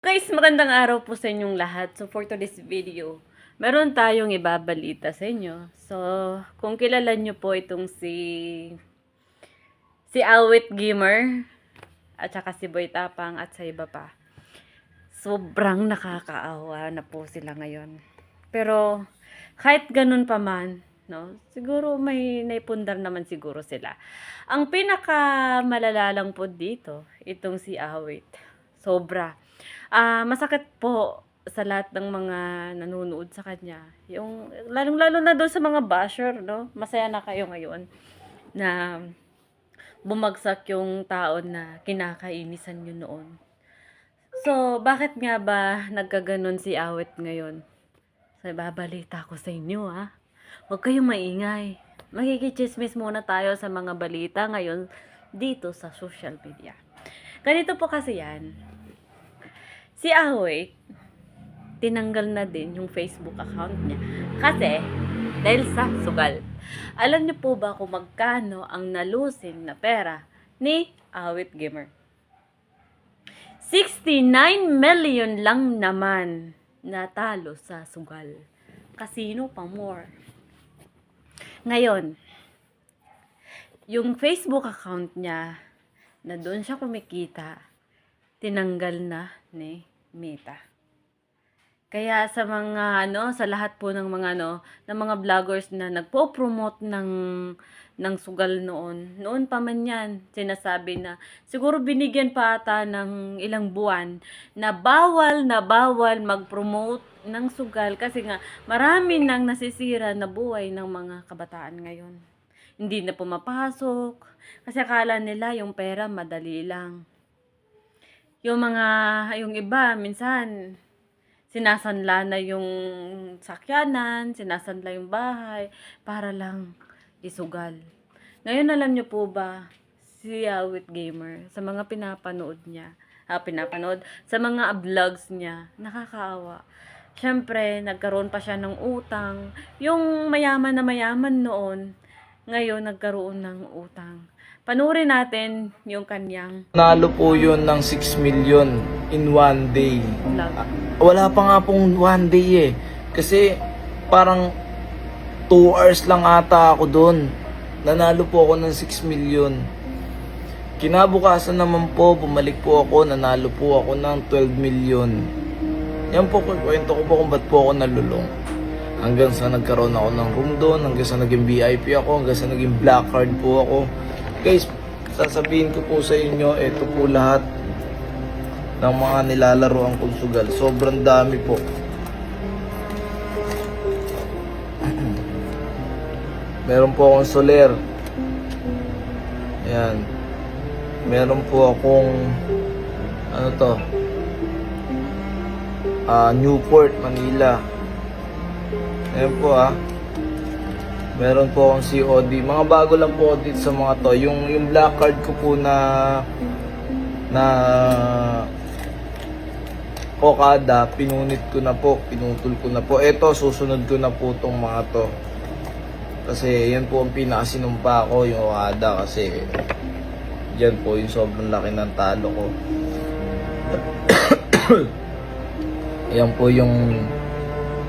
Guys, magandang araw po sa inyong lahat. So, for today's video, meron tayong ibabalita sa inyo. So, kung kilala nyo po itong si Awit Gamer, at saka si Boy Tapang, at sa iba pa. Sobrang nakakaawa na po sila ngayon. Pero, kahit ganun pa man, no, siguro may naipundar naman siguro sila. Ang pinaka malala lang po dito, itong si Awit. Sobra. Masakit po sa lahat ng mga nanonood sa kanya. Yung lalong-lalo na doon sa mga basher, no? Masaya na kayo ngayon na bumagsak yung tao na kinakainisan nyo noon. So, bakit nga ba nagkaganon si Awit ngayon? So, babalita ko sa inyo, ha? Huwag kayong maingay. Magkikichismis muna tayo sa mga balita ngayon dito sa social media. Ganito po kasi yan. Si Awit, tinanggal na din yung Facebook account niya. Kasi, dahil sa sugal. Alam niyo po ba kung magkano ang nalusin na pera ni Awit Gamer? 69 million lang naman natalo sa sugal. Casino pa more. Ngayon, yung Facebook account niya, na doon siya kumikita, tinanggal na ni Meta. Kaya sa mga sa lahat po ng mga ng mga vloggers na nagpo-promote ng sugal noon pa man 'yan, sinasabi na siguro binigyan pa ata ng ilang buwan na bawal mag-promote ng sugal kasi nga marami nang nasisira na buhay ng mga kabataan ngayon. Hindi na pumapasok kasi akala nila yung pera madali lang. Yung iba, minsan, sinasanla na yung sakyanan, sinasanla yung bahay, para lang isugal. Ngayon, alam nyo po ba, si Awit Gamer, sa mga pinapanood niya, sa mga vlogs niya, nakakaawa. Siyempre, nagkaroon pa siya ng utang. Yung mayaman na mayaman noon, ngayon nagkaroon ng utang. Panurin natin yung kanyang Nalo po yun ng 6 million in one day. vlog. Wala pa nga pong one day eh. Kasi parang 2 hours lang ata ako doon. Nanalo po ako ng 6 million. Kinabukasan naman po, bumalik po ako, nanalo po ako ng 12 million. Yan po, kwento ko po kung ba't po ako nalulong. Hanggang sa nagkaroon ako ng room doon, hanggang sa naging VIP ako, hanggang sa naging black card po ako. Guys, sasabihin ko po sa inyo, ito po lahat ng mga nilalaro kong sugal. Sobrang dami po. Meron po akong Soler. Ayan. Meron po akong Newport, Manila. Ayan po meron po akong COD. Mga bago lang po dito sa mga to. Yung black card ko po na Okada, pinunit ko na po, pinutol ko na po. Ito, susunod ko na po tong mga to. Kasi yan po ang pinakasinumpa ko, yung Okada. Kasi yan po yung sobrang laki ng talo ko. Yan po yung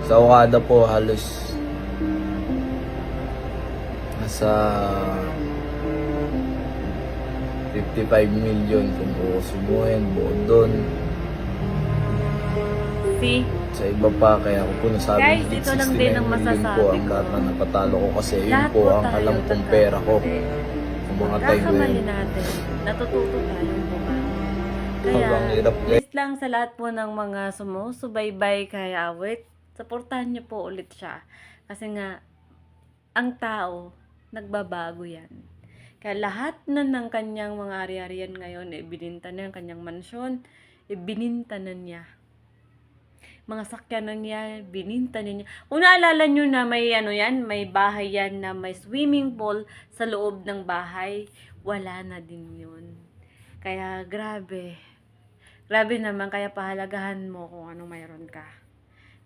sa Okada po halos sa 55 million kung subuhin buo doon. Sa iba pa, kaya ako po nasabi Guys, dito lang din ang masasabi po ang ko. lahat na napatalo ko kasi yun Lahat po ang tayo alam kong pera ko sa mga time na kakamali yun. natin. Natututo tayong bumangon. Sobrang Kaya, hirap, please lang sa lahat po ng mga sumusubaybay kay Awit, supportahan niyo po ulit siya. Kasi nga, ang tao, nagbabago yan. Kaya lahat na ng kanyang mga ari-arian ngayon, bininta na yung kanyang mansyon, bininta na niya. Mga sakyanan niya, bininta niya. Kung naalala nyo na may may bahay yan na may swimming pool sa loob ng bahay, wala na din yun. Kaya grabe. Grabe naman, kaya pahalagahan mo kung ano mayroon ka.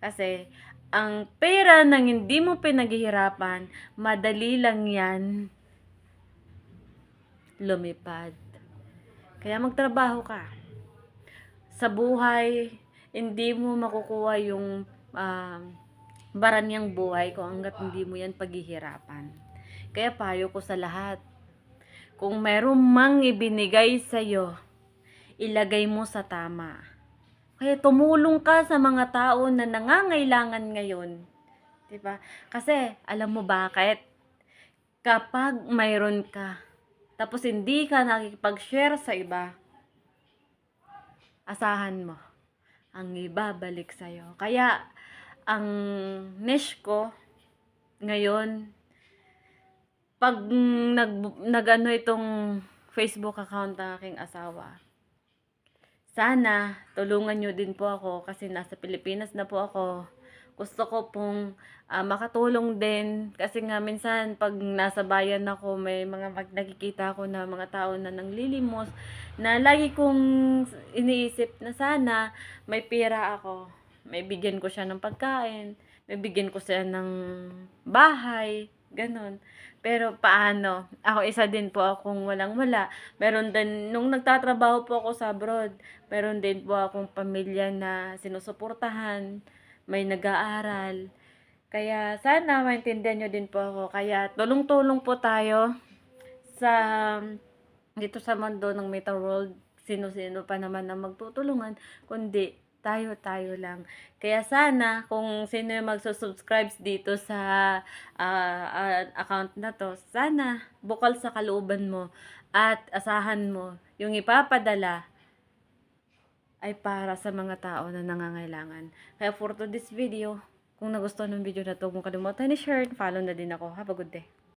Kasi, ang pera ng hindi mo pinaghihirapan, madali lang yan lumipad. Kaya magtrabaho ka. Sa buhay, hindi mo makukuha yung baranyang buhay kung hanggat hindi mo yan paghihirapan. Kaya payo ko sa lahat, kung meron mang ibinigay sa'yo, ilagay mo sa tama. Kaya tumulong ka sa mga tao na nangangailangan ngayon. Diba? Kasi, alam mo bakit? Kapag mayroon ka, tapos hindi ka nakikipag-share sa iba, asahan mo, ang ibabalik sa'yo. Kaya, ang niche ko, ngayon, pag nag-ano itong Facebook account ng aking asawa, sana tulungan nyo din po ako kasi nasa Pilipinas na po ako. Gusto ko pong makatulong din kasi nga minsan pag nasa bayan ako may mga nakikita ako na mga tao na nanglilimos na lagi kong iniisip na sana may pera ako. May bigyan ko siya ng pagkain, may bigyan ko siya ng bahay, ganon. Pero paano? Ako isa din po akong walang-wala. Meron din, nung nagtatrabaho po ako sa abroad, meron din po akong pamilya na sinusuportahan, may nag-aaral. Kaya sana maintindihan nyo din po ako. Kaya tulong-tulong po tayo sa dito sa mundo ng Meta World. Sino-sino pa naman ang magtutulungan, kundi tayo lang. Kaya sana, kung sino yung magsusubscribe dito sa account na to, sana bukal sa kalooban mo at asahan mo yung ipapadala ay para sa mga tao na nangangailangan. Kaya for to this video, kung nagustuhan ng video na to, kung kalimutan ni share, follow na din ako. Have a good day.